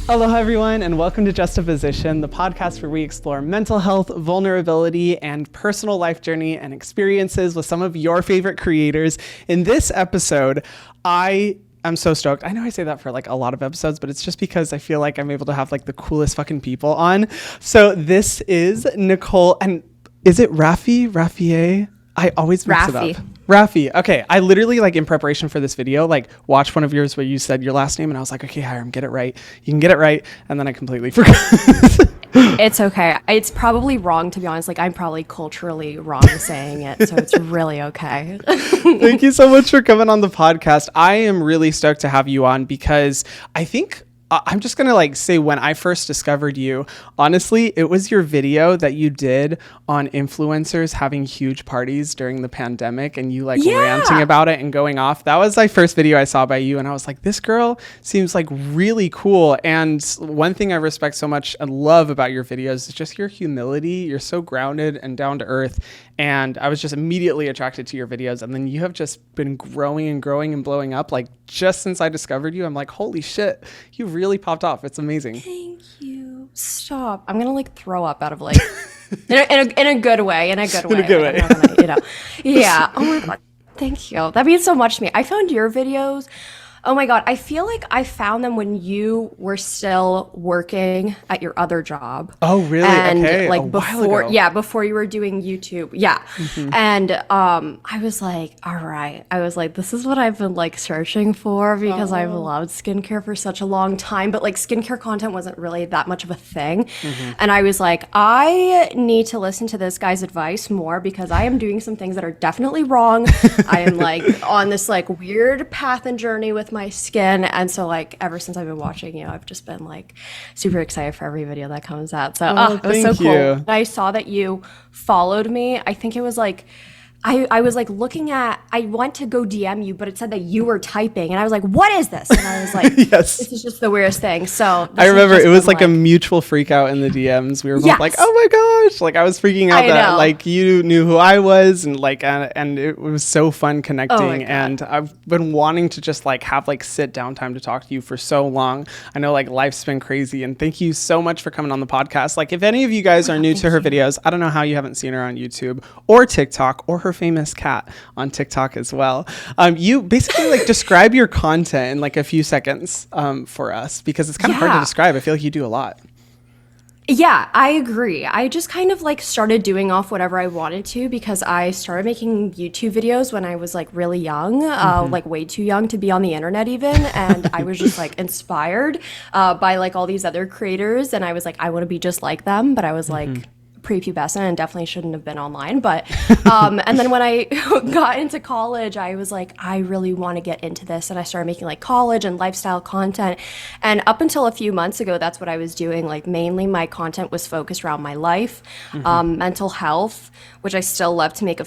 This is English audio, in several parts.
Aloha, everyone, and welcome to Justaposition, the podcast where we explore mental health, vulnerability, and personal life journey and experiences with some of your favorite creators. In this episode, I'm so stoked. I know I say that for like a lot of episodes, but it's just because I feel like I'm able to have like the coolest fucking people on. So this is Nicole, and is it Rafiee? I always mix it up. Rafiee. Okay. I literally, like, in preparation for this video, like, watched one of yours where you said your last name, and I was like, okay, Hyram, get it right. You can get it right. And then I completely forgot. It's okay. It's probably wrong, to be honest. Like, I'm probably culturally wrong saying it, so it's really okay. Thank you so much for coming on the podcast. I am really stoked to have you on because I think I'm just going to like say when I first discovered you, honestly, it was your video that you did on influencers having huge parties during the pandemic and you like ranting about it and going off. That was my first video I saw by you. And I was like, this girl seems like really cool. And one thing I respect so much and love about your videos is just your humility. You're so grounded and down to earth. And I was just immediately attracted to your videos. And then you have just been growing and growing and blowing up. Like just since I discovered you, I'm like, holy shit, you really popped off. It's amazing. Thank you. Stop. I'm going to like throw up out of like, in a good way. In a good way. I'm not gonna, Yeah. Oh my God. Thank you. That means so much to me. I found your videos. Oh my God. I feel like I found them when you were still working at your other job. Oh, really? And okay. like before you were doing YouTube. Yeah. Mm-hmm. And I was like, all right. I was like, this is what I've been like searching for because I've loved skincare for such a long time. But like skincare content wasn't really that much of a thing. Mm-hmm. And I was like, I need to listen to this guy's advice more because I am doing some things that are definitely wrong. I am like on this like weird path and journey with my skin, and so like ever since I've been watching you, I've just been like super excited for every video that comes out. So it was so cool. I saw that you followed me. I think it was like I was like looking at, I went to go DM you, but it said that you were typing, and I was like, what is this? And I was like, yes, this is just the weirdest thing. So I remember it was like a mutual freak out in the DMs. We were both like, oh my gosh, like I was freaking out that like you knew who I was, and like and it was so fun connecting. And I've been wanting to just like have like sit down time to talk to you for so long. I know like life's been crazy, and thank you so much for coming on the podcast. Like if any of you guys are new to her videos, I don't know how you haven't seen her on YouTube or TikTok or her famous cat on TikTok as well. You basically like describe your content in like a few seconds for us because it's kind of hard to describe. I feel like you do a lot. Yeah, I agree. I just kind of like started doing off whatever I wanted to because I started making YouTube videos when I was like really young, like way too young to be on the internet even. And I was just like inspired by like all these other creators. And I was like, I want to be just like them. But I was like prepubescent and definitely shouldn't have been online. But and then when I got into college, I was like, I really want to get into this, and I started making like college and lifestyle content. And up until a few months ago, that's what I was doing. Like mainly my content was focused around my life, mental health, which I still love to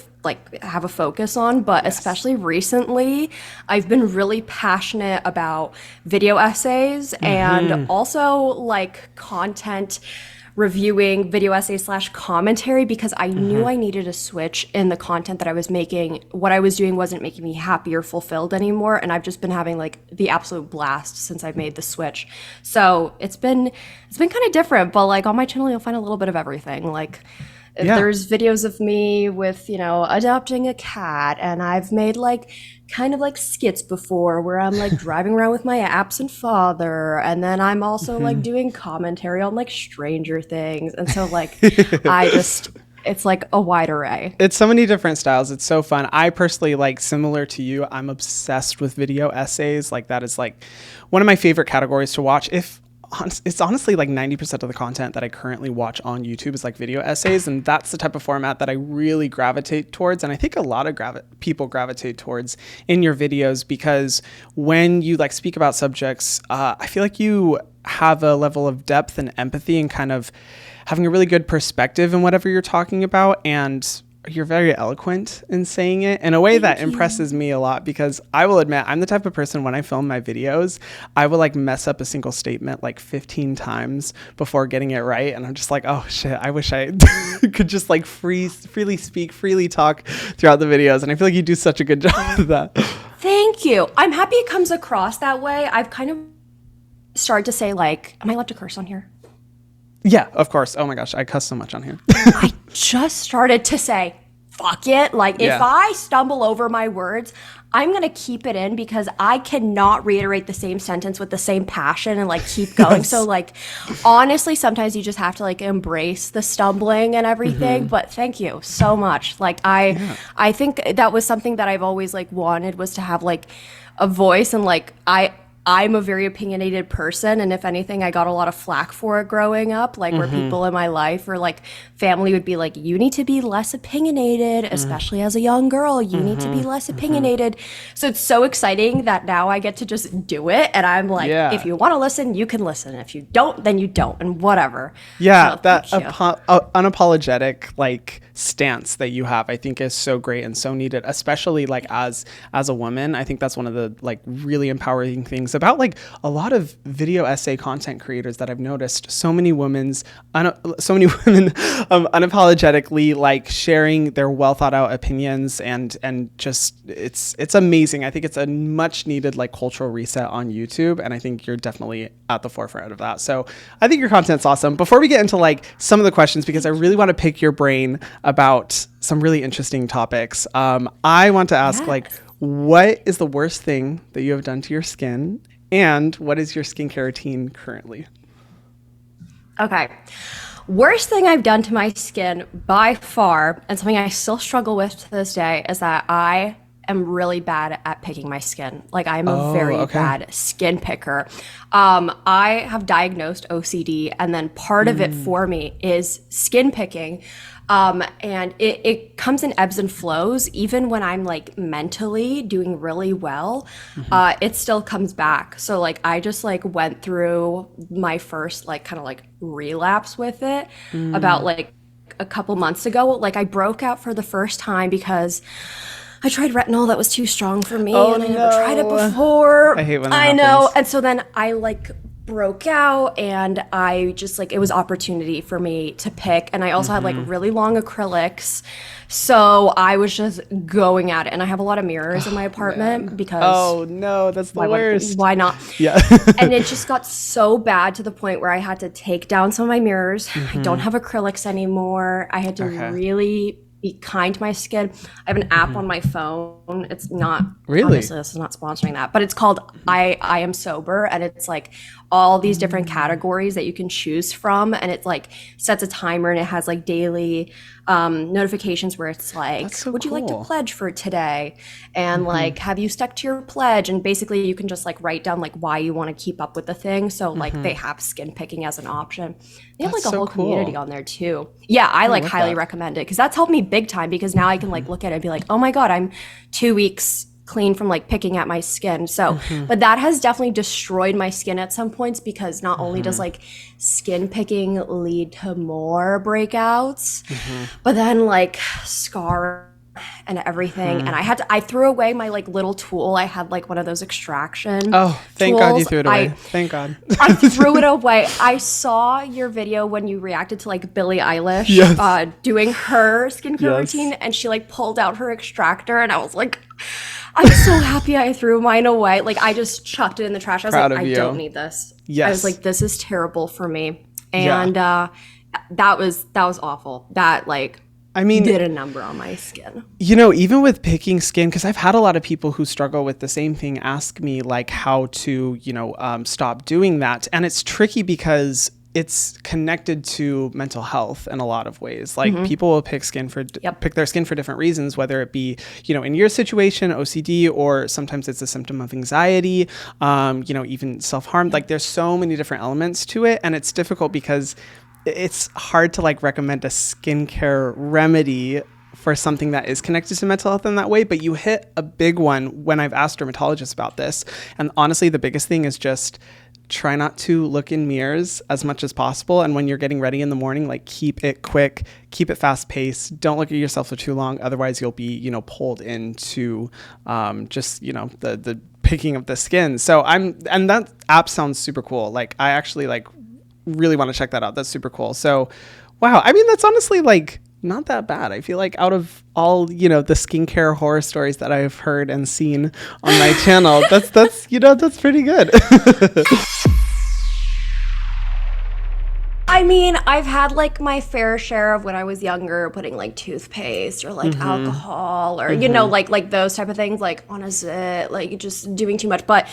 have a focus on. But especially recently, I've been really passionate about video essays and also like content reviewing, video essays / commentary, because I knew I needed a switch in the content that I was making. What I was doing wasn't making me happy or fulfilled anymore, and I've just been having like the absolute blast since I've made the switch. So it's been kind of different, but like on my channel you'll find a little bit of everything. Like there's videos of me with, adopting a cat, and I've made like kind of like skits before where I'm like driving around with my absent father, and then I'm also like doing commentary on like Stranger Things, and so like it's like a wide array. It's so many different styles. It's so fun. I personally, like, similar to you, I'm obsessed with video essays. Like that is like one of my favorite categories to watch. It's honestly like 90% of the content that I currently watch on YouTube is like video essays, and that's the type of format that I really gravitate towards, and I think a lot of people gravitate towards in your videos, because when you like speak about subjects, I feel like you have a level of depth and empathy and kind of having a really good perspective in whatever you're talking about, and you're very eloquent in saying it in a way that impresses me a lot, because I will admit I'm the type of person, when I film my videos, I will like mess up a single statement like 15 times before getting it right. And I'm just like, oh shit, I wish I could just like freely speak, freely talk throughout the videos. And I feel like you do such a good job of that. Thank you. I'm happy it comes across that way. I've kind of started to say like, am I allowed to curse on here? Yeah, of course. Oh my gosh, I cuss so much on here. I just started to say, fuck it. Like, if I stumble over my words, I'm going to keep it in because I cannot reiterate the same sentence with the same passion and like keep going. So like, honestly, sometimes you just have to like embrace the stumbling and everything. But thank you so much. Like I think that was something that I've always like wanted, was to have like a voice, and like I'm a very opinionated person, and if anything, I got a lot of flack for it growing up, like where people in my life or like family would be like, you need to be less opinionated, especially as a young girl, you need to be less opinionated. So it's so exciting that now I get to just do it, and I'm like, if you want to listen, you can listen. If you don't, then you don't, and whatever. Yeah, so, that unapologetic like stance that you have, I think is so great and so needed, especially like as a woman. I think that's one of the like really empowering things about like a lot of video essay content creators that I've noticed. So many women unapologetically like sharing their well thought out opinions, and just it's amazing. I think it's a much needed like cultural reset on YouTube, and I think you're definitely at the forefront of that. So I think your content's awesome. Before we get into like some of the questions, because I really want to pick your brain about some really interesting topics, I want to ask like, what is the worst thing that you have done to your skin, and what is your skincare routine currently? Okay. Worst thing I've done to my skin by far, and something I still struggle with to this day, is that I am really bad at picking my skin. Like, I'm a very bad skin picker. I have diagnosed OCD, and then part of it for me is skin picking. And it comes in ebbs and flows. Even when I'm like mentally doing really well, it still comes back. So like, I just like went through my first like kind of like relapse with it about like a couple months ago. Like, I broke out for the first time because I tried retinol that was too strong for me, and I never tried it before. I hate when that happens. know. And so then I like broke out, and I just like, it was opportunity for me to pick, and I also had like really long acrylics, so I was just going at it. And I have a lot of mirrors in my apartment because that's the worst. Why not? Yeah. And it just got so bad to the point where I had to take down some of my mirrors. I don't have acrylics anymore. I had to really be kind to my skin. I have an app on my phone. It's not obviously this is not sponsoring that, but it's called I Am Sober, and it's like all these different categories that you can choose from, and it like sets a timer, and it has like daily notifications where it's like, would you like to pledge for today? And like, have you stuck to your pledge? And basically you can just like write down like why you want to keep up with the thing. So like they have skin picking as an option. They have like a whole community on there too. Yeah, I like highly recommend it, because that's helped me big time, because now I can like look at it and be like, oh my God, I'm 2 weeks clean from like picking at my skin. So but that has definitely destroyed my skin at some points, because not only does like skin picking lead to more breakouts, but then like scar and everything. And I threw away my like little tool. I had like one of those extraction thank tools. God you threw it away. Thank God. I threw it away. I saw your video when you reacted to like Billie Eilish doing her skincare routine, and she like pulled out her extractor, and I was like, I'm so happy I threw mine away. Like, I just chucked it in the trash. I was like, I don't need this. I was like, this is terrible for me. And that was awful. That like, I mean, did a number on my skin. You know, even with picking skin, because I've had a lot of people who struggle with the same thing ask me like how to, stop doing that. And it's tricky because it's connected to mental health in a lot of ways. Like people will pick their skin for different reasons, whether it be, in your situation, OCD, or sometimes it's a symptom of anxiety, even self-harm. Like there's so many different elements to it. And it's difficult because it's hard to like recommend a skincare remedy for something that is connected to mental health in that way. But you hit a big one when I've asked dermatologists about this. And honestly, the biggest thing is just try not to look in mirrors as much as possible. And when you're getting ready in the morning, like keep it quick, keep it fast paced. Don't look at yourself for too long. Otherwise you'll be, pulled into the picking of the skin. So and that app sounds super cool. Like I actually like really want to check that out. That's super cool. So wow. I mean, that's honestly like not that bad. I feel like out of all, the skincare horror stories that I've heard and seen on my channel, that's pretty good. I mean, I've had like my fair share of when I was younger, putting like toothpaste or like alcohol or, you know, like those type of things, like on a zit, like just doing too much. But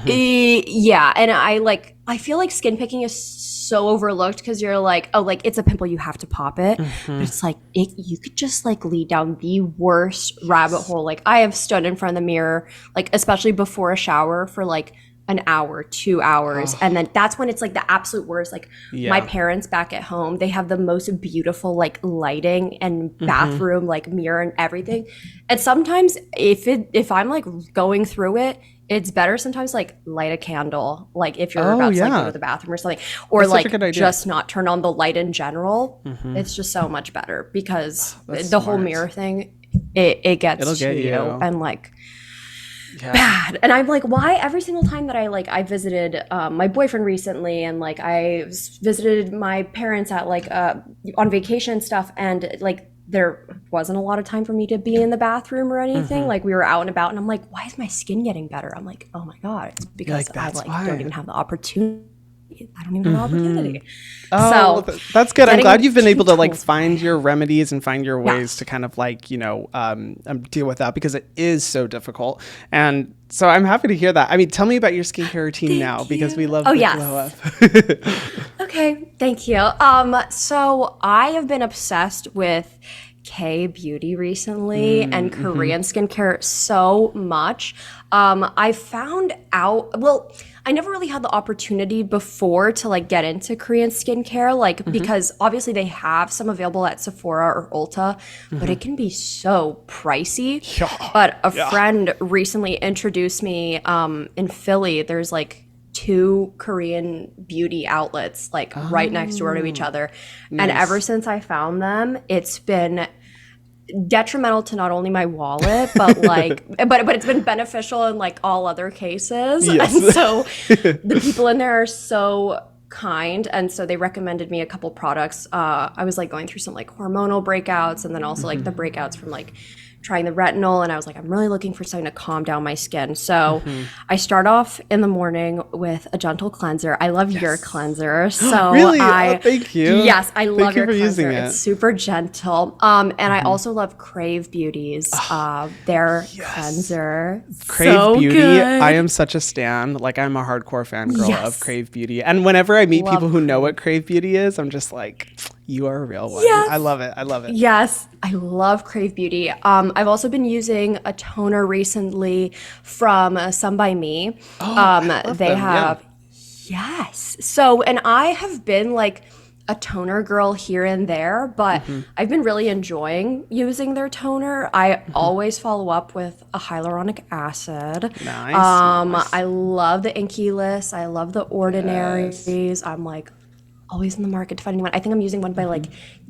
yeah. And I feel like skin picking is so overlooked because you're like, oh, like it's a pimple, you have to pop it. But it's like, you could just like lead down the worst rabbit hole. Like I have stood in front of the mirror, like especially before a shower for like an hour, 2 hours. And then that's when it's like the absolute worst. Like my parents back at home, they have the most beautiful like lighting and bathroom, like mirror and everything. And sometimes if I'm like going through it, it's better sometimes like light a candle, like if you're about to like go to the bathroom or something, or That's like just not turn on the light in general. It's just so much better because the whole mirror thing, it gets to you and like bad. And I'm like, why every single time that I visited my boyfriend recently, and like I visited my parents at like on vacation and stuff, and like there wasn't a lot of time for me to be in the bathroom or anything. Like we were out and about, and I'm like, why is my skin getting better? I'm like, oh my God, it's because I don't even have the opportunity. I don't even have the opportunity. Oh, so that's good. I'm glad you've been able to like find your remedies and find your ways to kind of like, you know, deal with that, because it is so difficult. And so I'm happy to hear that. I mean, tell me about your skincare routine now, because we love the glow up. Okay, thank you. So I have been obsessed with K-beauty recently and Korean skincare so much. I found out, well, I never really had the opportunity before to like get into Korean skincare, like because obviously they have some available at Sephora or Ulta, but it can be so pricey. But a friend recently introduced me in Philly. There's like 2 Korean beauty outlets like right next door to each other. And ever since I found them, it's been detrimental to not only my wallet, but like but it's been beneficial in like all other cases. And so the people in there are so kind, and so they recommended me a couple products. I was like going through some like hormonal breakouts, and then also like the breakouts from like trying the retinol, and I was like, I'm really looking for something to calm down my skin. So I start off in the morning with a gentle cleanser. I love your cleanser. So really? Thank you. Yes, I love your cleanser. Using it. It's super gentle. And I also love Crave Beauty's their cleanser. Crave so Beauty. Good. I am such a stan. Like I'm a hardcore fangirl of Crave Beauty. And whenever I meet people who know what Crave Beauty is, I'm just like, you are a real one. I love it. I love it. Yes, I love Crave Beauty. I've also been using a toner recently from Some by Me. They have, yes. So, and I have been like a toner girl here and there, but I've been really enjoying using their toner. I always follow up with a hyaluronic acid. Nice. I love the Inky List. I love the Ordinaries. I'm like always in the market to find anyone. I think I'm using one by like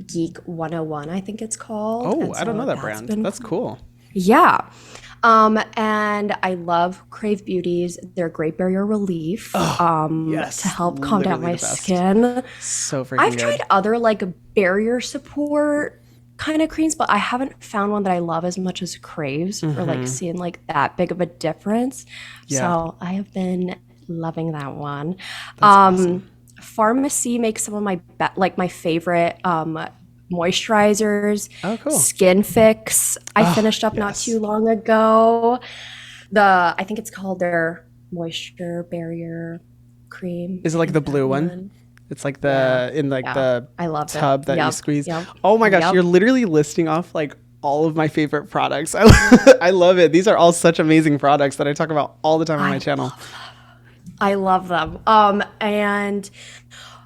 Geek 101, I think it's called. Oh, I don't know that brand. That's cool. Yeah. And I love Crave Beauty's their Great Barrier Relief to help calm down my skin. So freaking I've good. tried other like barrier support kind of creams, but I haven't found one that I love as much as Crave's or like seeing like that big of a difference. So I have been loving that one. That's awesome. Pharmacy makes some of my my favorite moisturizers. Oh, cool. Skin Fix. I finished up not too long ago. I think it's called their Moisture Barrier Cream. Is it like the blue one? It's like the the I love tub that you squeeze. Yep. Oh my gosh, you're literally listing off like all of my favorite products. I love it. These are all such amazing products that I talk about all the time on my channel. I love them. And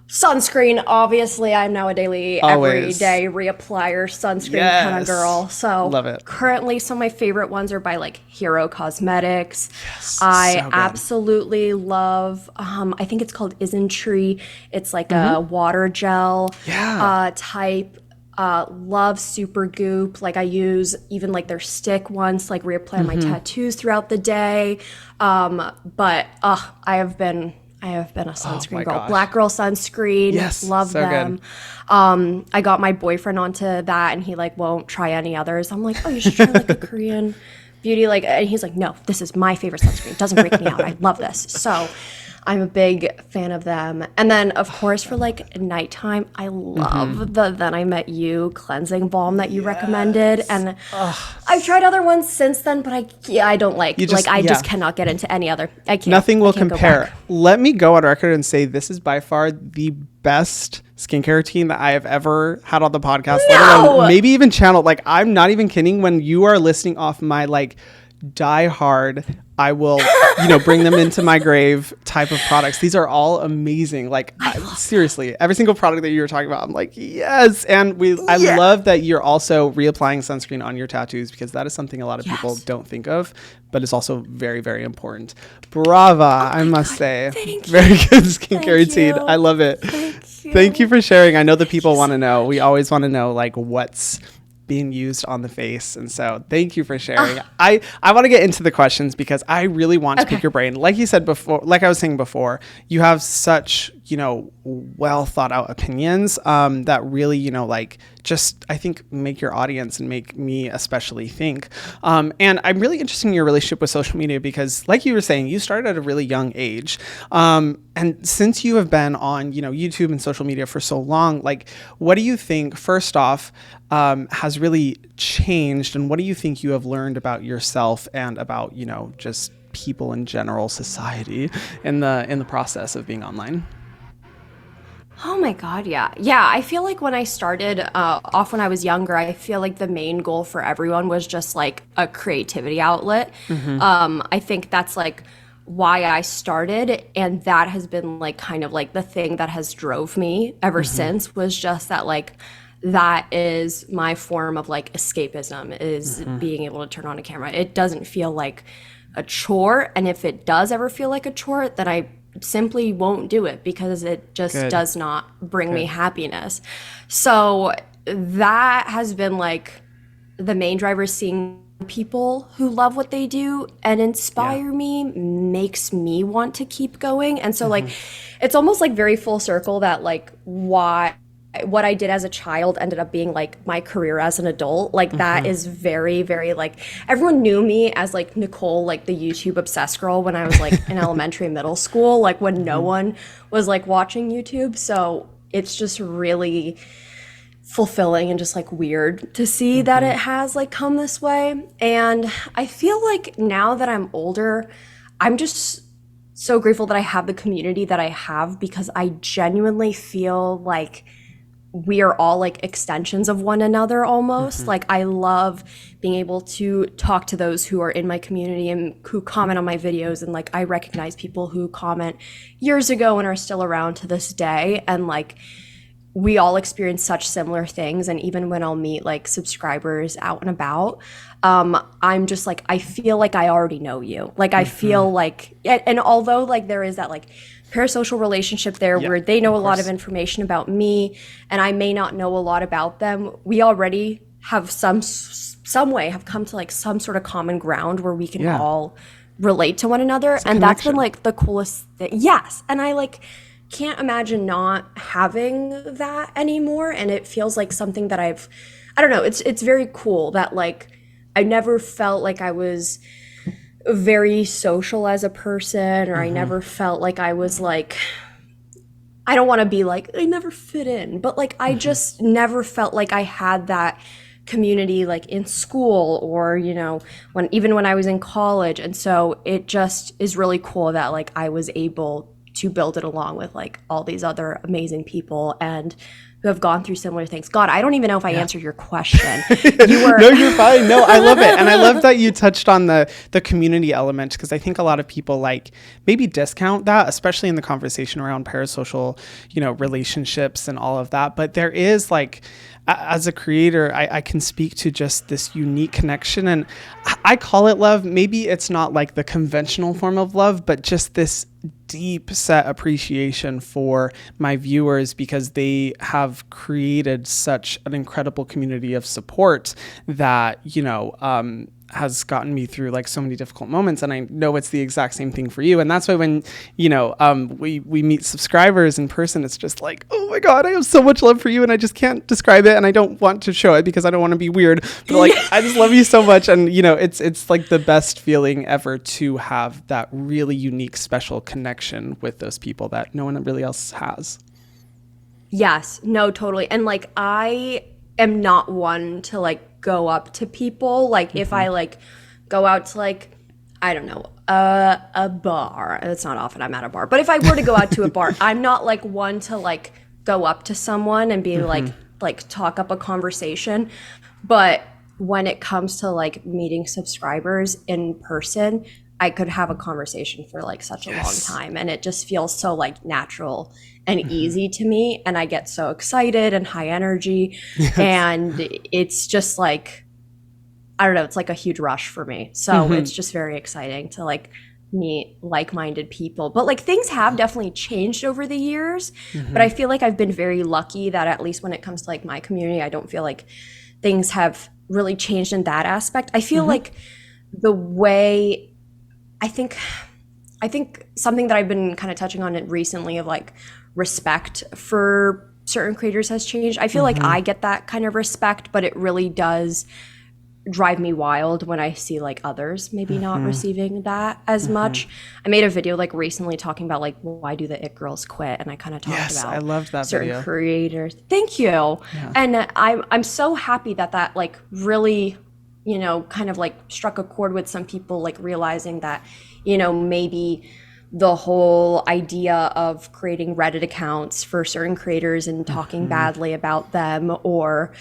sunscreen, obviously, I'm now a daily, everyday reapplier sunscreen kind of girl. So love it. Currently, some of my favorite ones are by like Hero Cosmetics. I absolutely love, I think it's called Isntree. It's like a water gel type. Love Super Goop. Like I use even like their stick ones, like reapply my tattoos throughout the day. But I have been a sunscreen girl. Gosh. Black Girl sunscreen. Yes, love so them. Good. I got my boyfriend onto that, and he like won't try any others. I'm like, oh, you should try like a Korean beauty. Like, and he's like, no, this is my favorite sunscreen. It doesn't break me out. I love this. So. I'm a big fan of them. And then, of course, for like nighttime, I love the Then I Met You cleansing balm that you recommended. And I've tried other ones since then, but I don't like. I just cannot get into any other. I can't. Nothing will I can't compare. Let me go on record and say this is by far the best skincare routine that I have ever had on the podcast. No! Maybe even channel. Like, I'm not even kidding. When you are listing off my like die hard, I will, bring them into my grave type of products. These are all amazing. Like, seriously, every single product that you were talking about, I'm like, yes. And I love that you're also reapplying sunscreen on your tattoos, because that is something a lot of people don't think of, but it's also very, very important. Brava, I must say. Very good skincare routine. I love it. Thank you for sharing. I know the people want to know. We always want to know like what's being used on the face, and so thank you for sharing. I want to get into the questions because I really want to pick your brain. Like you said before, like I was saying before, you have such well thought out opinions that really just I think make your audience and make me especially think. And I'm really interested in your relationship with social media because, like you were saying, you started at a really young age, and since you have been on YouTube and social media for so long, like what do you think first off has really changed, and what do you think you have learned about yourself and about just people in general, society, in the process of being online? Oh my God, yeah. Yeah, I feel like when I started off when I was younger, I feel like the main goal for everyone was just like a creativity outlet. I think that's like why I started, and that has been like kind of like the thing that has drove me ever since, was just that like that is my form of like escapism, is being able to turn on a camera. It doesn't feel like a chore, and if it does ever feel like a chore, then I simply won't do it because it just does not bring me happiness. So that has been like the main driver. Seeing people who love what they do and inspire me makes me want to keep going. And so like it's almost like very full circle that like what I did as a child ended up being like my career as an adult. Like that is very, very like, everyone knew me as like Nicole, like the YouTube obsessed girl when I was like in elementary and middle school, like when no one was like watching YouTube. So it's just really fulfilling and just like weird to see that it has like come this way. And I feel like now that I'm older, I'm just so grateful that I have the community that I have, because I genuinely feel like we are all like extensions of one another almost. Like I love being able to talk to those who are in my community and who comment on my videos, and like I recognize people who comment years ago and are still around to this day, and like we all experience such similar things. And even when I'll meet like subscribers out and about, I'm just like, I feel like I already know you. Like I feel like, and although like there is that like parasocial relationship there where they know a lot of information about me and I may not know a lot about them, we already have some way have come to like some sort of common ground where we can all relate to one another. And that's been like the coolest thing. Yes. And I like can't imagine not having that anymore. And it feels like something that I don't know, it's very cool that like I never felt like I was very social as a person, or I never felt like I was like, I don't want to be like, I never fit in, but like I just never felt like I had that community like in school or, when I was in college. And so it just is really cool that like I was able to build it along with like all these other amazing people and who have gone through similar things. God, I don't even know if I answered your question. No, you're fine. No, I love it. And I love that you touched on the community element, because I think a lot of people like maybe discount that, especially in the conversation around parasocial, relationships and all of that. But there is like, as a creator, I can speak to just this unique connection, and I call it love. Maybe it's not like the conventional form of love, but just this deep set appreciation for my viewers, because they have created such an incredible community of support that, has gotten me through like so many difficult moments, and I know it's the exact same thing for you. And that's why when we meet subscribers in person, it's just like, oh my god, I have so much love for you, and I just can't describe it, and I don't want to show it because I don't want to be weird, but like I just love you so much. And it's like the best feeling ever to have that really unique, special connection with those people that no one really else has. Yes, no, totally. And like I am not one to like go up to people. Like if I like go out to like, I don't know, a bar. It's not often I'm at a bar, but if I were to go out to a bar, I'm not like one to like go up to someone and be like talk up a conversation. But when it comes to like meeting subscribers in person, I could have a conversation for like such a long time, and it just feels so like natural and easy to me, and I get so excited and high energy, and it's just like, I don't know, it's like a huge rush for me. So it's just very exciting to like meet like-minded people. But like things have definitely changed over the years, but I feel like I've been very lucky that at least when it comes to like my community, I don't feel like things have really changed in that aspect. I feel like the way I think something that I've been kind of touching on it recently of like respect for certain creators has changed. I feel like I get that kind of respect, but it really does drive me wild when I see like others maybe not receiving that as much. I made a video like recently talking about like why do the it girls quit, and I kind of talked about I loved that certain video. creators. Thank you. Yeah. And I'm so happy that like really, kind of like struck a chord with some people, like realizing that, maybe the whole idea of creating Reddit accounts for certain creators and talking badly about them, or,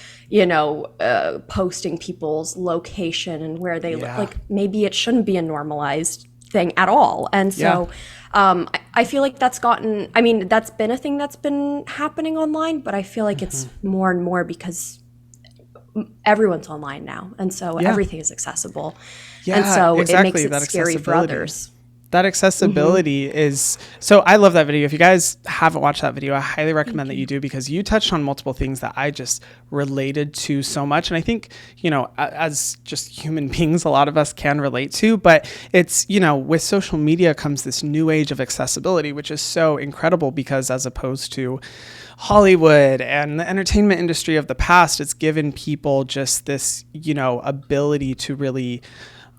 posting people's location and where they live, like maybe it shouldn't be a normalized thing at all. And so I feel like that's been a thing that's been happening online, but I feel like it's more and more because everyone's online now, and so everything is accessible, and so it makes it scary for others. That accessibility is, so I love that video. If you guys haven't watched that video, I highly recommend that you do, because you touched on multiple things that I just related to so much. And I think, as just human beings, a lot of us can relate to, but it's, with social media comes this new age of accessibility, which is so incredible, because as opposed to Hollywood and the entertainment industry of the past, it's given people just this, ability to really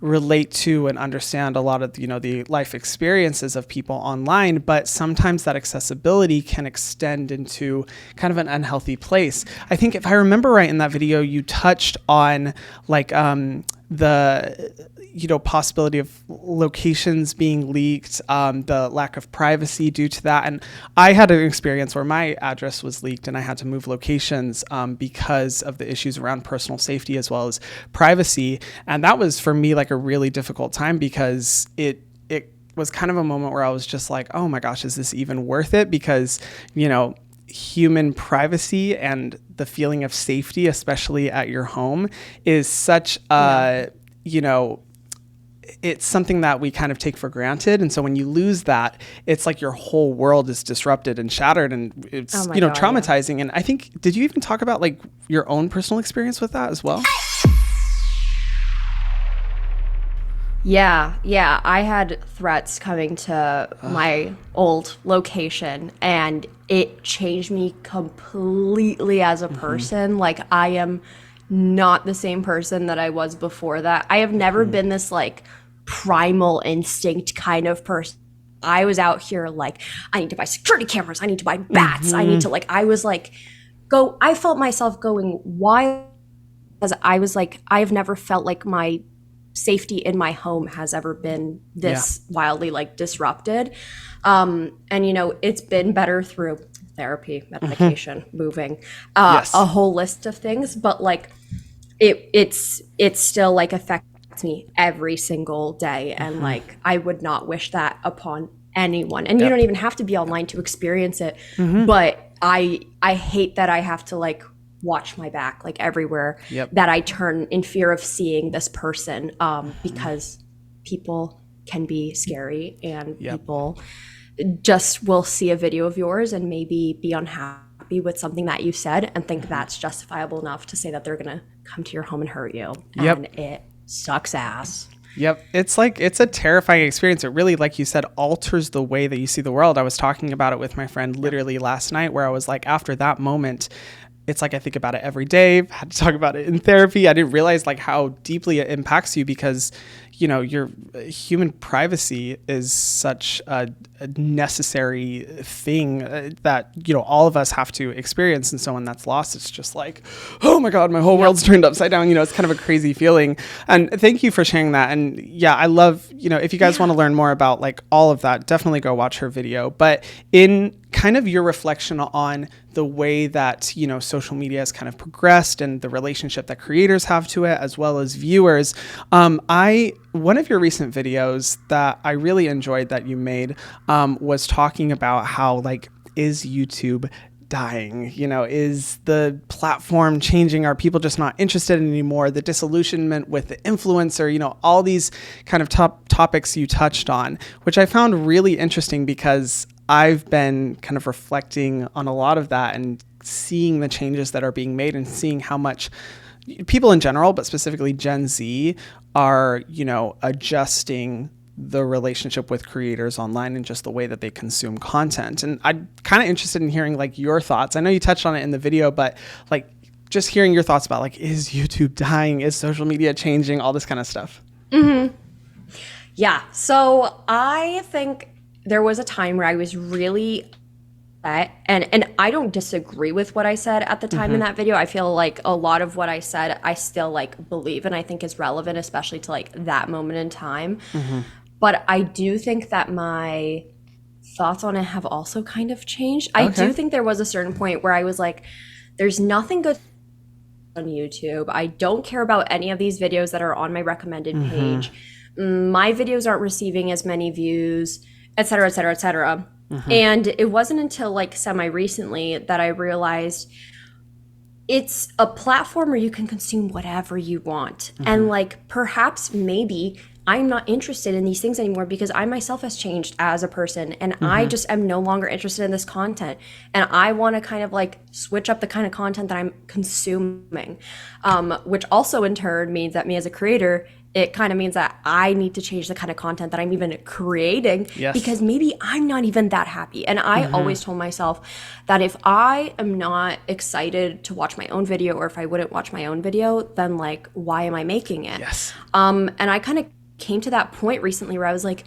relate to and understand a lot of, the life experiences of people online. But sometimes that accessibility can extend into kind of an unhealthy place. I think if I remember right in that video, you touched on like the possibility of locations being leaked, the lack of privacy due to that. And I had an experience where my address was leaked and I had to move locations because of the issues around personal safety as well as privacy. And that was for me like a really difficult time, because it was kind of a moment where I was just like, oh my gosh, is this even worth it? Because, human privacy and the feeling of safety, especially at your home, is such a, it's something that we kind of take for granted. And so when you lose that, it's like your whole world is disrupted and shattered, and it's, traumatizing. And I think, did you even talk about like your own personal experience with that as well? Yeah. I had threats coming to my old location, and it changed me completely as a person. Like, I am not the same person that I was before that. I have never been this like primal instinct kind of person. I was out here like, I need to buy security cameras, I need to buy bats, I need to like, I was like, I felt myself going wild, because I was like, I've never felt like my safety in my home has ever been this wildly like disrupted. And it's been better through therapy, medication, moving, a whole list of things, but like it's still like affects me every single day, and like I would not wish that upon anyone. And you don't even have to be online to experience it, but I hate that I have to like watch my back like everywhere that I turn in fear of seeing this person, because people can be scary, and people just will see a video of yours and maybe be unhappy with something that you said and think that's justifiable enough to say that they're gonna come to your home and hurt you. And it sucks ass. Yep. It's like, it's a terrifying experience. It really, like you said, alters the way that you see the world. I was talking about it with my friend literally last night, where I was like, after that moment, it's like I think about it every day. I had to talk about it in therapy. I didn't realize like how deeply it impacts you, because, you know, your human privacy is such a necessary thing that, you know, all of us have to experience. And so when that's lost, it's just like, oh my God, my whole world's turned upside down. You know, it's kind of a crazy feeling. And thank you for sharing that. And yeah, I love, you know, if you guys want to learn more about like all of that, definitely go watch her video. But in kind of your reflection on the way that, you know, social media has kind of progressed and the relationship that creators have to it, as well as viewers. One of your recent videos that I really enjoyed that you made was talking about how, like, is YouTube dying? You know, is the platform changing? Are people just not interested anymore? The disillusionment with the influencer, you know, all these kind of top topics you touched on, which I found really interesting, because I've been kind of reflecting on a lot of that and seeing the changes that are being made, and seeing how much people in general, but specifically Gen Z, are, you know, adjusting the relationship with creators online and just the way that they consume content. And I'm kind of interested in hearing like your thoughts. I know you touched on it in the video, but like just hearing your thoughts about like, is YouTube dying? Is social media changing? All this kind of stuff. Mm-hmm. Yeah. So I think there was a time where I was really and I don't disagree with what I said at the time in that video. I feel like a lot of what I said, I still like believe, and I think is relevant, especially to like that moment in time. But I do think that my thoughts on it have also kind of changed. I do think there was a certain point where I was like, there's nothing good on YouTube. I don't care about any of these videos that are on my recommended page. My videos aren't receiving as many views, et cetera, et cetera, et cetera. And it wasn't until like semi-recently that I realized it's a platform where you can consume whatever you want. And like, perhaps maybe I'm not interested in these things anymore because I myself has changed as a person, and I just am no longer interested in this content. And I want to kind of like switch up the kind of content that I'm consuming, which also in turn means that me as a creator, it kind of means that I need to change the kind of content that I'm even creating, because maybe I'm not even that happy. And I always told myself that if I am not excited to watch my own video, or if I wouldn't watch my own video, then like, why am I making it? And I kind of came to that point recently where I was like,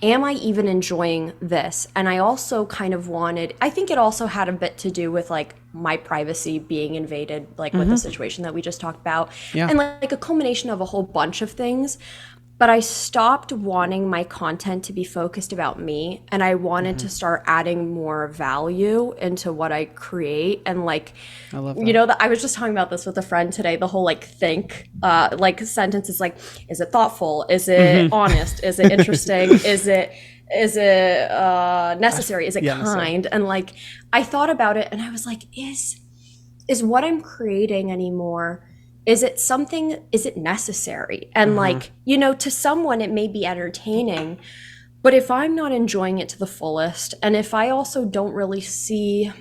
am I even enjoying this? And I also kind of wanted, I think it also had a bit to do with like my privacy being invaded, like with the situation that we just talked about, and like a culmination of a whole bunch of things. But I stopped wanting my content to be focused about me, and I wanted to start adding more value into what I create. And like, I love that. You know, I was just talking about this with a friend today, the whole like think, like sentence is like, is it thoughtful? Is it honest? Is it interesting? Is it necessary? Is it kind? And like, I thought about it and I was like, is what I'm creating anymore, is it necessary? And like, you know, to someone it may be entertaining, but if I'm not enjoying it to the fullest, and if I also don't really see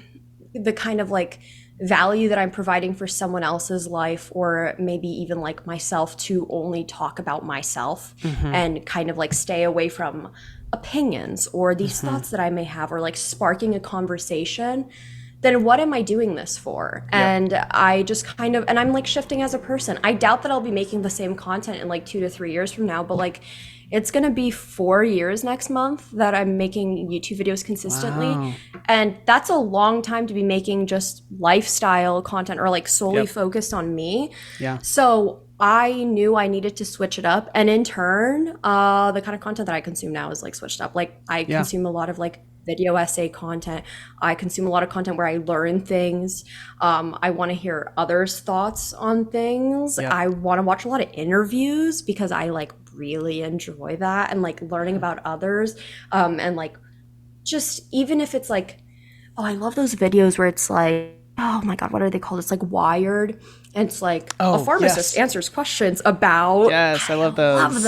the kind of like value that I'm providing for someone else's life, or maybe even like myself, to only talk about myself and kind of like stay away from opinions or these thoughts that I may have, or like sparking a conversation, then what am I doing this for? And I just kind of, and I'm like shifting as a person. I doubt that I'll be making the same content in like 2 to 3 years from now, but like it's gonna be 4 years next month that I'm making YouTube videos consistently. And that's a long time to be making just lifestyle content, or like solely focused on me. So I knew I needed to switch it up. And in turn, the kind of content that I consume now is like switched up. Like I consume a lot of like video essay content. I consume a lot of content where I learn things. I want to hear others' thoughts on things. I want to watch a lot of interviews because I like really enjoy that, and like learning about others. And like, just even if it's like, oh, I love those videos where it's like, oh my God, what are they called? It's like Wired. And it's like a pharmacist answers questions about. I love those.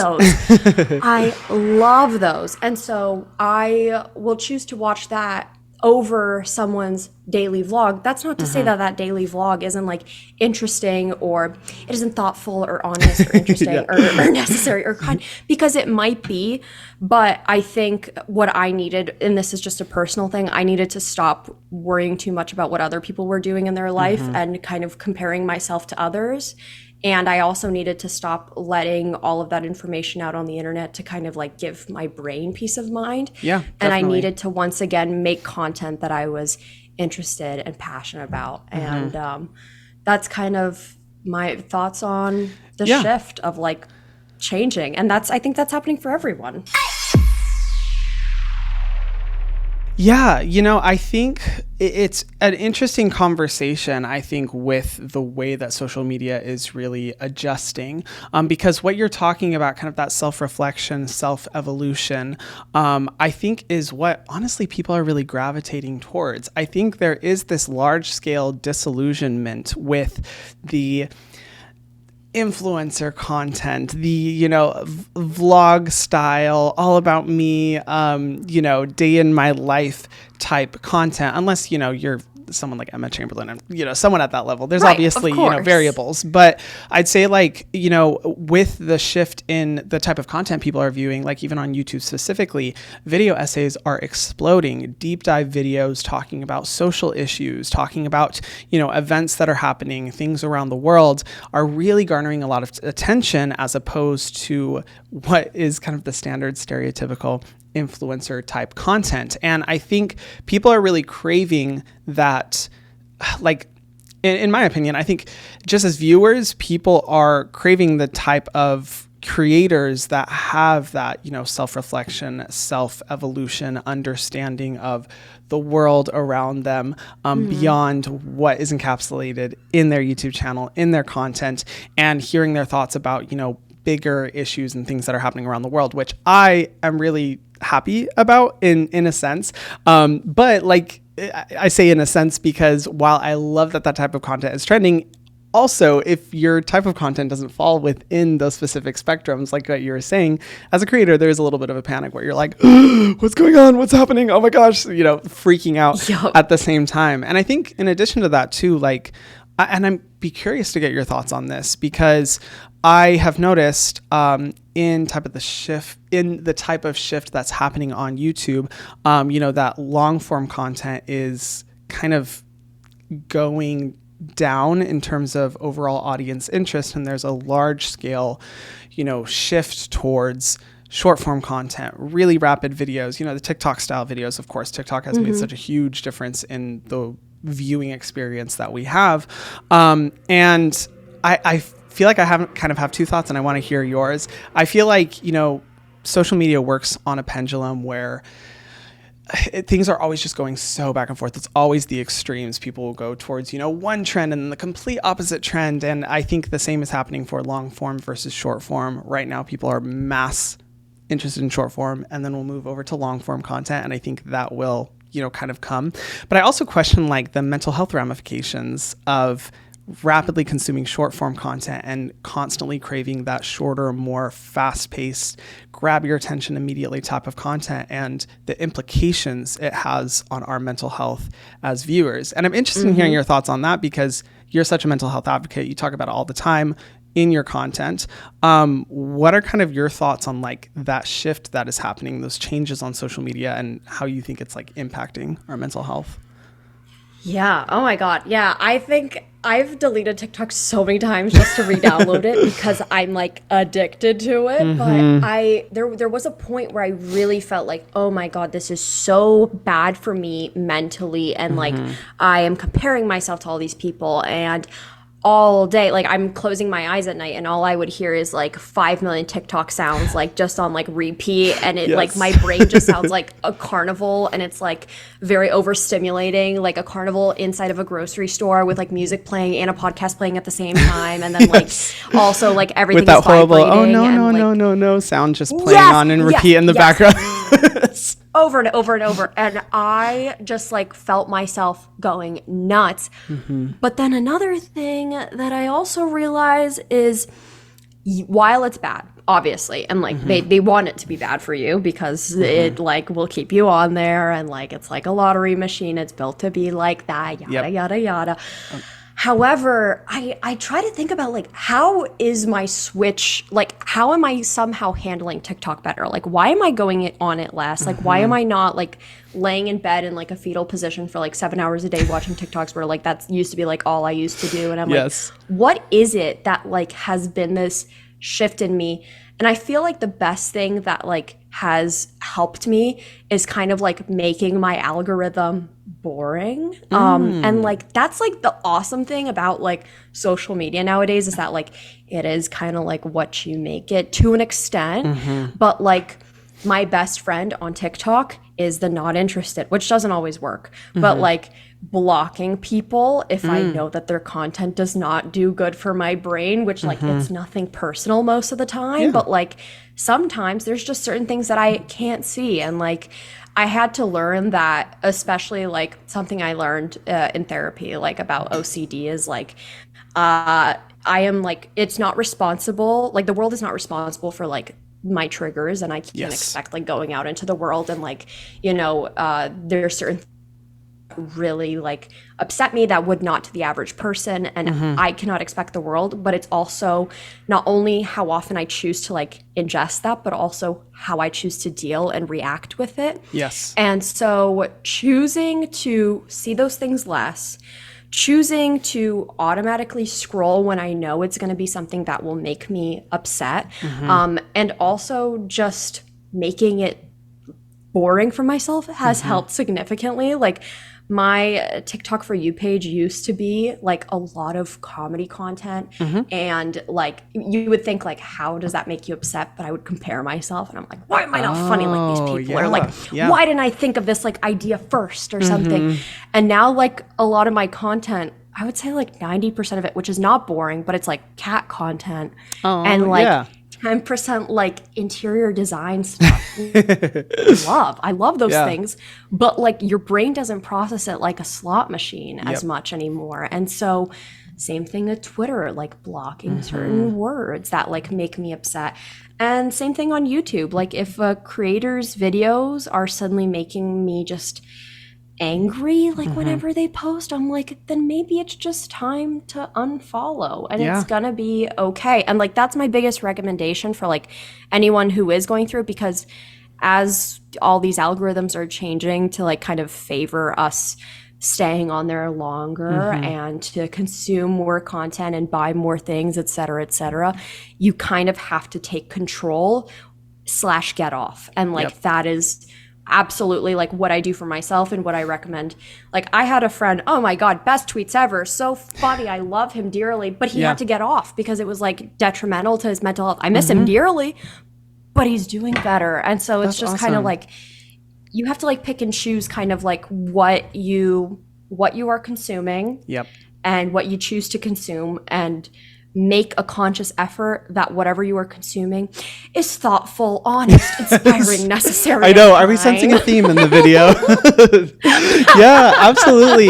I love those. And so I will choose to watch that over someone's daily vlog, that's not to say that that daily vlog isn't like interesting, or it isn't thoughtful or honest or interesting or necessary or kind, because it might be. But I think what I needed, and this is just a personal thing, I needed to stop worrying too much about what other people were doing in their life and kind of comparing myself to others. And I also needed to stop letting all of that information out on the internet to kind of like give my brain peace of mind. Yeah, and definitely. I needed to once again make content that I was interested and passionate about. And that's kind of my thoughts on the shift of like changing. And I think that's happening for everyone. Yeah, you know, I think it's an interesting conversation, I think, with the way that social media is really adjusting, because what you're talking about, kind of that self-reflection, self-evolution, I think is what, honestly, people are really gravitating towards. I think there is this large-scale disillusionment with the influencer content, the, you know, vlog style, all about me, you know, day in my life type content, unless, you know, you're someone like Emma Chamberlain and, you know, someone at that level. There's obviously, you know, variables, but I'd say like, you know, with the shift in the type of content people are viewing, like even on YouTube specifically, video essays are exploding. Deep dive videos talking about social issues, talking about, you know, events that are happening, things around the world are really garnering a lot of attention, as opposed to what is kind of the standard stereotypical influencer type content. And I think people are really craving that, like, in my opinion, I think just as viewers, people are craving the type of creators that have that, you know, self-reflection, self-evolution, understanding of the world around them, beyond what is encapsulated in their YouTube channel, in their content, and hearing their thoughts about, you know, bigger issues and things that are happening around the world, which I am really happy about in a sense. But like I say in a sense, because while I love that type of content is trending, also, if your type of content doesn't fall within those specific spectrums, like what you were saying, as a creator, there's a little bit of a panic where you're like, what's going on? What's happening? Oh my gosh, you know, freaking out at the same time. And I think in addition to that too, like, and I'm be curious to get your thoughts on this, because I have noticed in the type of shift that's happening on YouTube, you know, that long form content is kind of going down in terms of overall audience interest, and there's a large scale, you know, shift towards short form content, really rapid videos, you know, the TikTok style videos. Of course, TikTok has made such a huge difference in the viewing experience that we have. And I feel like I have two thoughts, and I want to hear yours. I feel like, you know, social media works on a pendulum where things are always just going so back and forth. It's always the extremes. People will go towards, you know, one trend and then the complete opposite trend. And I think the same is happening for long form versus short form. Right now, people are mass interested in short form, and then we'll move over to long form content. And I think that will, you know, kind of come. But I also question like the mental health ramifications of rapidly consuming short form content and constantly craving that shorter, more fast paced, grab your attention immediately type of content, and the implications it has on our mental health as viewers. And I'm interested in hearing your thoughts on that, because you're such a mental health advocate. You talk about it all the time in your content. What are kind of your thoughts on like that shift that is happening, those changes on social media, and how you think it's like impacting our mental health? Yeah. Oh my God. Yeah. I think I've deleted TikTok so many times just to re-download it because I'm like addicted to it. But there was a point where I really felt like, oh my God, this is so bad for me mentally. And like, I am comparing myself to all these people, and all day, like I'm closing my eyes at night and all I would hear is like 5 million TikTok sounds, like just on like repeat, and it like my brain just sounds like a carnival, and it's like very overstimulating, like a carnival inside of a grocery store with like music playing and a podcast playing at the same time, and then like also like everything with that is horrible vibrating sound just playing on and repeat in the background. Over and over and over. And I just like felt myself going nuts. But then another thing that I also realize is, while it's bad, obviously, and like they want it to be bad for you because it like will keep you on there, and like it's like a lottery machine. It's built to be like that, yada yada yada. However, I try to think about like, how is my switch, like how am I somehow handling TikTok better? Like, why am I going on it less? Like, why am I not like laying in bed in like a fetal position for like 7 hours a day watching TikToks, where like that used to be like all I used to do? And I'm like, what is it that like has been this shift in me? And I feel like the best thing that like has helped me is kind of like making my algorithm boring. And like that's like the awesome thing about like social media nowadays, is that like it is kind of like what you make it to an extent. But like my best friend on TikTok is the not interested, which doesn't always work. But like blocking people if I know that their content does not do good for my brain, which like it's nothing personal most of the time, but like sometimes there's just certain things that I can't see. And like I had to learn that, especially like something I learned in therapy, like about OCD, is like I am like, it's not responsible, like the world is not responsible for like my triggers, and I can't expect like going out into the world and like, you know, there are certain really like upset me that would not to the average person, and I cannot expect the world. But it's also not only how often I choose to like ingest that, but also how I choose to deal and react with it. And so choosing to see those things less, choosing to automatically scroll when I know it's going to be something that will make me upset, and also just making it boring for myself has helped significantly. Like my TikTok For You page used to be like a lot of comedy content, and like you would think like, how does that make you upset? But I would compare myself, and I'm like, why am I not funny like these people? Or like, why didn't I think of this like idea first or something? And now like a lot of my content, I would say like 90% of it, which is not boring, but it's like cat content, and like 10% like interior design stuff. I love those things, but like your brain doesn't process it like a slot machine as much anymore. And so same thing with Twitter, like blocking certain words that like make me upset. And same thing on YouTube. Like if a creator's videos are suddenly making me just angry, like whenever they post, I'm like, then maybe it's just time to unfollow, and it's gonna be okay. And like that's my biggest recommendation for like anyone who is going through it, because as all these algorithms are changing to like kind of favor us staying on there longer and to consume more content and buy more things, et cetera, you kind of have to take control / get off. And like that is absolutely like what I do for myself and what I recommend. Like I had a friend, oh my God, best tweets ever, so funny, I love him dearly, but he had to get off because it was like detrimental to his mental health. I miss him dearly, but he's doing better. And so it's just kind of like, you have to like pick and choose kind of like what you are consuming and what you choose to consume, and make a conscious effort that whatever you are consuming is thoughtful, honest, inspiring, necessary. I know. Are we sensing a theme in the video? Yeah, absolutely.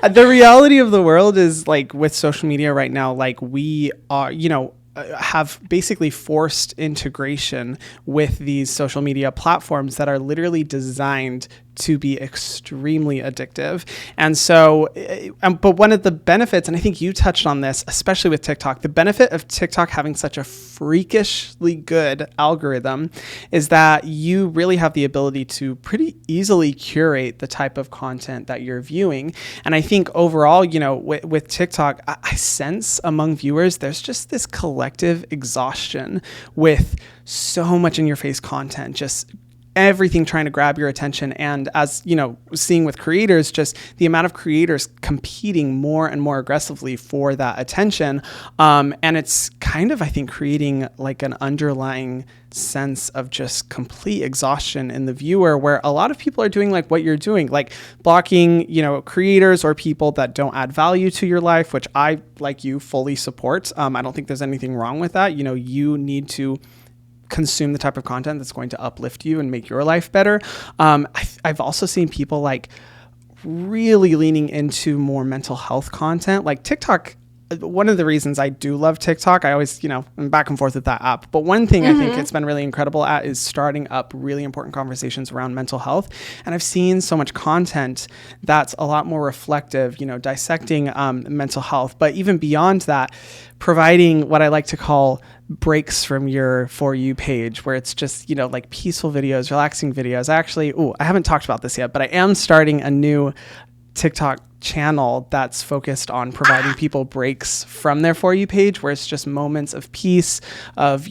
The reality of the world is like with social media right now, like we are, you know, have basically forced integration with these social media platforms that are literally designed to be extremely addictive. And so, but one of the benefits, and I think you touched on this, especially with TikTok, the benefit of TikTok having such a freakishly good algorithm is that you really have the ability to pretty easily curate the type of content that you're viewing. And I think overall, you know, with TikTok, I sense among viewers, there's just this collective exhaustion with so much in your face content, just everything trying to grab your attention. And as you know, seeing with creators, just the amount of creators competing more and more aggressively for that attention. And it's kind of, I think, creating like an underlying sense of just complete exhaustion in the viewer, where a lot of people are doing like what you're doing, like blocking, you know, creators or people that don't add value to your life, which I, like you, fully support. I don't think there's anything wrong with that. You know, you need to consume the type of content that's going to uplift you and make your life better. I've also seen people like really leaning into more mental health content. Like TikTok one of the reasons I do love TikTok, I always, I'm back and forth with that app. But one thing I think it's been really incredible at is starting up really important conversations around mental health. And I've seen so much content that's a lot more reflective, dissecting mental health. But even beyond that, providing what I like to call breaks from your For You page, where it's just, like peaceful videos, relaxing videos. I haven't talked about this yet, but I am starting a new TikTok channel that's focused on providing people breaks from their For You page, where it's just moments of peace, of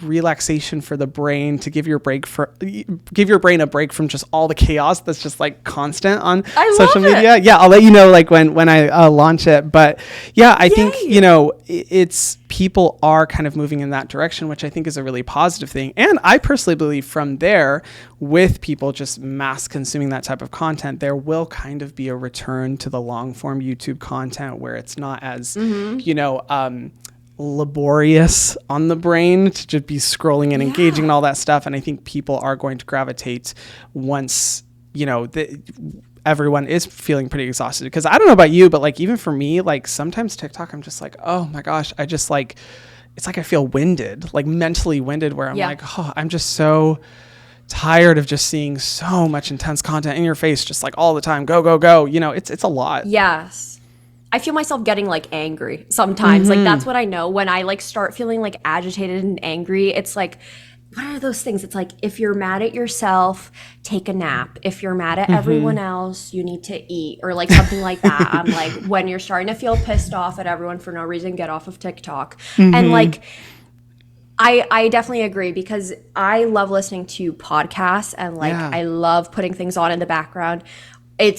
relaxation for the brain, to give your brain a break from just all the chaos that's just like constant on social media. Yeah, I'll let you know like when I launch it. But yeah, I think it's people are kind of moving in that direction, which I think is a really positive thing. And I personally believe from there, with people just mass consuming that type of content, there will kind of be a return to the long form YouTube content where it's not as, laborious on the brain to just be scrolling and engaging and all that stuff. And I think people are going to gravitate once, everyone is feeling pretty exhausted. Because I don't know about you, but like even for me, like sometimes TikTok, I'm just like, oh my gosh, I just like, it's like I feel winded, like mentally winded, where I'm like, oh, I'm just so tired of just seeing so much intense content in your face, just like all the time, go, go, go. It's a lot. Yes. I feel myself getting like angry sometimes. Like that's what I know when I like start feeling like agitated and angry. It's like, what are those things? It's like, if you're mad at yourself, take a nap. If you're mad at everyone else, you need to eat, or like something like that. I'm like, when you're starting to feel pissed off at everyone for no reason, get off of TikTok. And like, I definitely agree, because I love listening to podcasts, and like I love putting things on in the background.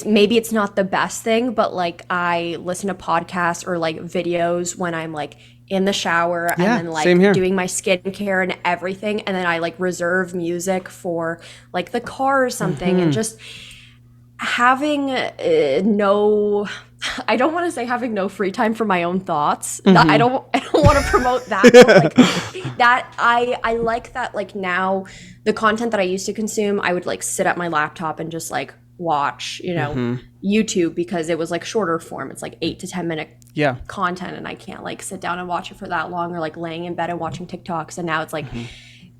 Maybe it's not the best thing, but like I listen to podcasts or like videos when I'm like in the shower and then like doing my skincare and everything, and then I like reserve music for like the car or something, and just having I don't want to say having no free time for my own thoughts. I don't want to promote that, but like that I like that. Like now the content that I used to consume, I would like sit at my laptop and just like watch YouTube, because it was like shorter form. It's like 8 to 10 minute content, and I can't like sit down and watch it for that long, or like laying in bed and watching TikToks. And now it's like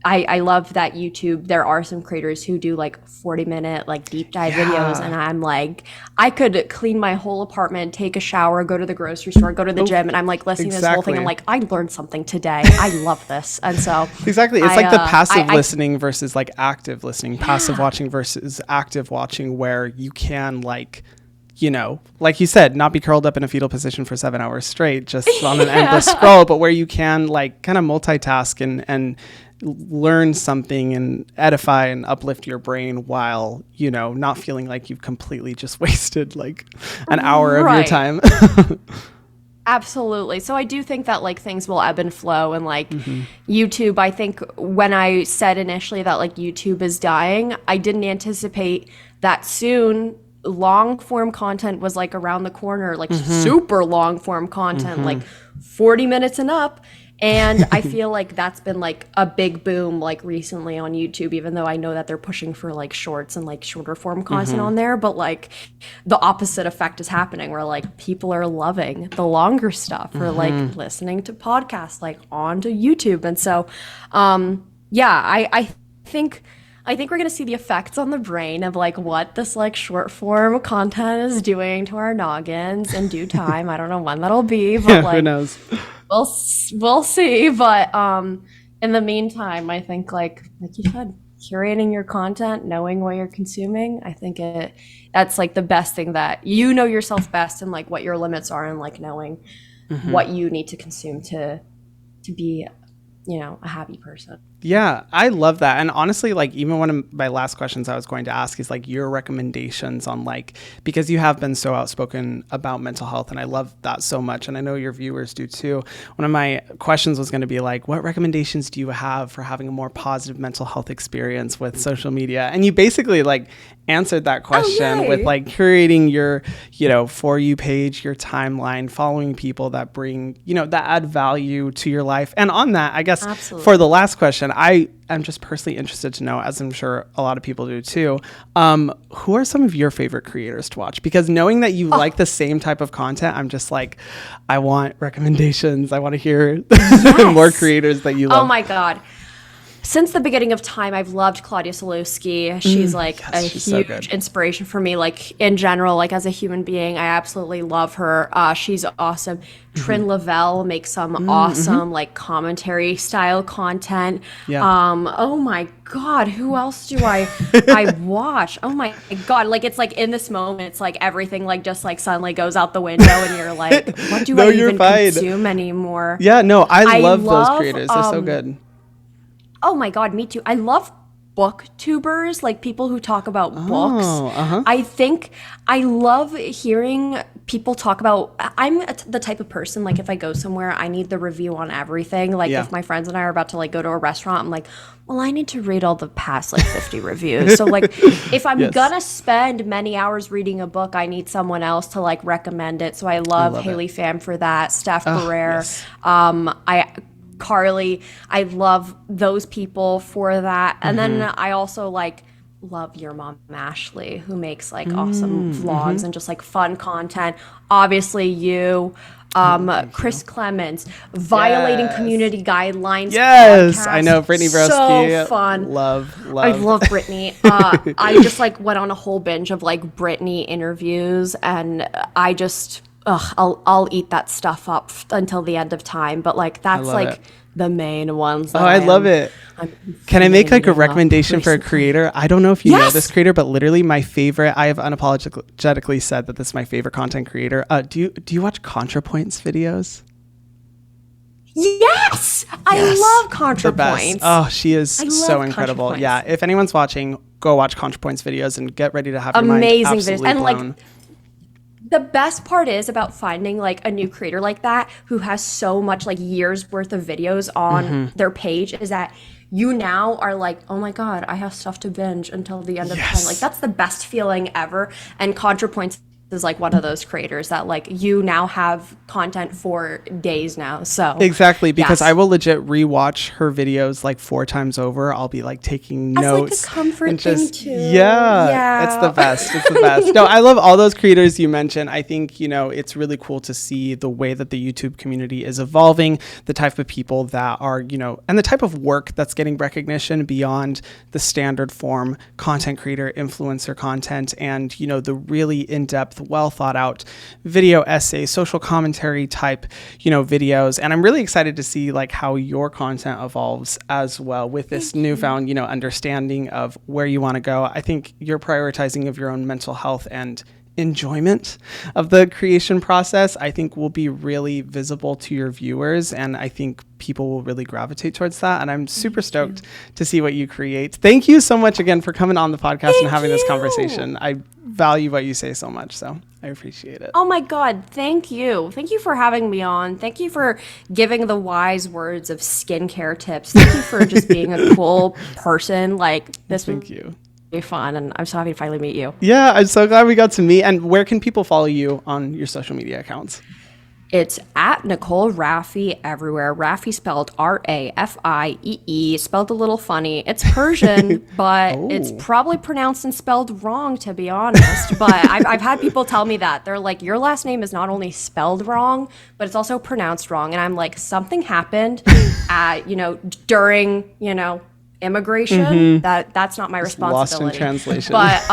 I love that YouTube, there are some creators who do like 40-minute like deep dive videos, and I'm like, I could clean my whole apartment, take a shower, go to the grocery store, go to the gym, and I'm like listening to this whole thing. I'm like, I learned something today. I love this. And so it's like the passive listening versus like active listening, passive watching versus active watching, where you can like, like you said, not be curled up in a fetal position for 7 hours straight, just on an endless scroll, but where you can like kind of multitask and learn something and edify and uplift your brain while, not feeling like you've completely just wasted like an hour of your time. Absolutely. So I do think that like things will ebb and flow, and like YouTube, I think when I said initially that like YouTube is dying, I didn't anticipate that soon long form content was like around the corner, like super long form content, like 40 minutes and up. And I feel like that's been like a big boom like recently on YouTube, even though I know that they're pushing for like shorts and like shorter form content on there. But like the opposite effect is happening, where like people are loving the longer stuff, or like listening to podcasts like onto YouTube. And so, I think we're going to see the effects on the brain of like what this like short form content is doing to our noggins in due time. I don't know when that'll be, but like, who knows? We'll see. But in the meantime, I think like you said, curating your content, knowing what you're consuming, I think that's like the best thing, that you know yourself best, and like what your limits are, and like knowing what you need to consume to be, a happy person. Yeah, I love that. And honestly, like even one of my last questions I was going to ask is like your recommendations on like, because you have been so outspoken about mental health, and I love that so much, and I know your viewers do too. One of my questions was going to be like, what recommendations do you have for having a more positive mental health experience with social media? And you basically like answered that question with like curating your, For You page, your timeline, following people that bring, that add value to your life. And on that, I guess for the last question, question. I am just personally interested to know, as I'm sure a lot of people do too, who are some of your favorite creators to watch? Because knowing that you like the same type of content, I'm just like, I want recommendations. I want to hear more creators that you love. Oh my God. Since the beginning of time, I've loved Claudia Solowski. She's huge so inspiration for me, like in general, like as a human being. I absolutely love her. She's awesome. Trin Lavelle makes some awesome like commentary style content. Yeah. Oh my God, who else do I watch? Oh my God, like it's like in this moment, it's like everything like just like suddenly goes out the window, and you're like, what do I even consume anymore? Yeah, no, I love those creators. They're so good. Oh my God, me too. I love booktubers, like people who talk about books. I think I love hearing people talk about, I'm the type of person, like if I go somewhere, I need the review on everything. Like if my friends and I are about to like go to a restaurant, I'm like, well, I need to read all the past like 50 reviews. So like if I'm gonna spend many hours reading a book, I need someone else to like recommend it. So I love Haley Pham for that, Steph Barrere. Carly, I love those people for that. And then I also like love your mom Ashley, who makes like awesome vlogs and just like fun content. Obviously you, Chris Clements, violating community guidelines. Yes, podcast. I know Brittany Broski. So fun. Love. I love Brittany. I just like went on a whole binge of like Brittany interviews, and I just I'll eat that stuff up until the end of time. But like that's like the main ones. I love it. Can I make like a recommendation for a creator? I don't know if you know this creator, but literally my favorite, I have unapologetically said that this is my favorite content creator. Do you watch ContraPoints videos? Yes! I love ContraPoints. Oh, she is so incredible. Yeah, if anyone's watching, go watch ContraPoints videos and get ready to have your mind absolutely blown. And like, the best part is about finding like a new creator like that who has so much like years worth of videos on their page is that you now are like, oh my God, I have stuff to binge until the end of time. Like that's the best feeling ever. And ContraPoints is like one of those creators that like you now have content for days now. So exactly, because I will legit rewatch her videos like 4 times over. I'll be like taking notes. Like a comfort thing too. Yeah, it's the best. It's the best. No, I love all those creators you mentioned. I think, it's really cool to see the way that the YouTube community is evolving, the type of people that are, and the type of work that's getting recognition beyond the standard form content creator, influencer content, and, the really in-depth, well thought out video essay, social commentary type, videos. And I'm really excited to see like how your content evolves as well with this newfound, understanding of where you want to go. I think you're prioritizing of your own mental health and enjoyment of the creation process, I think will be really visible to your viewers. And I think people will really gravitate towards that. And I'm super stoked to see what you create. Thank you so much again for coming on the podcast and having this conversation. I value what you say so much. So I appreciate it. Oh my God. Thank you. Thank you for having me on. Thank you for giving the wise words of skincare tips. Thank you for just being a cool person. Like this. Thank you. Be fun, and I'm so happy to finally meet you. Yeah, I'm so glad we got to meet. And where can people follow you on your social media accounts? It's at Nicole Rafiee everywhere. Rafiee spelled Rafiee, spelled a little funny. It's Persian, but it's probably pronounced and spelled wrong, to be honest. But I've had people tell me that. They're like, your last name is not only spelled wrong, but it's also pronounced wrong. And I'm like, something happened at, during, immigration. That's not my responsibility. Lost in translation. But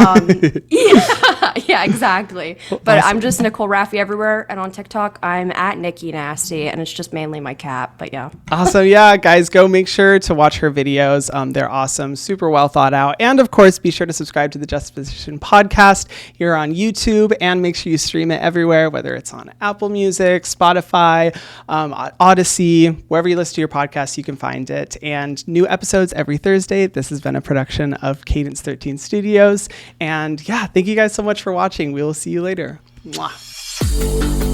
yeah, exactly. But I'm just Nicole Rafiee everywhere, and on TikTok I'm at Nikki Nasty, and it's just mainly my cat. But yeah. Awesome. Yeah, guys, go make sure to watch her videos. They're awesome, super well thought out, and of course, be sure to subscribe to the Justaposition podcast here on YouTube, and make sure you stream it everywhere, whether it's on Apple Music, Spotify, Odyssey, wherever you listen to your podcast, you can find it. And new episodes every Thursday. This has been a production of Cadence 13 Studios. And yeah, thank you guys so much for watching. We will see you later. Mwah.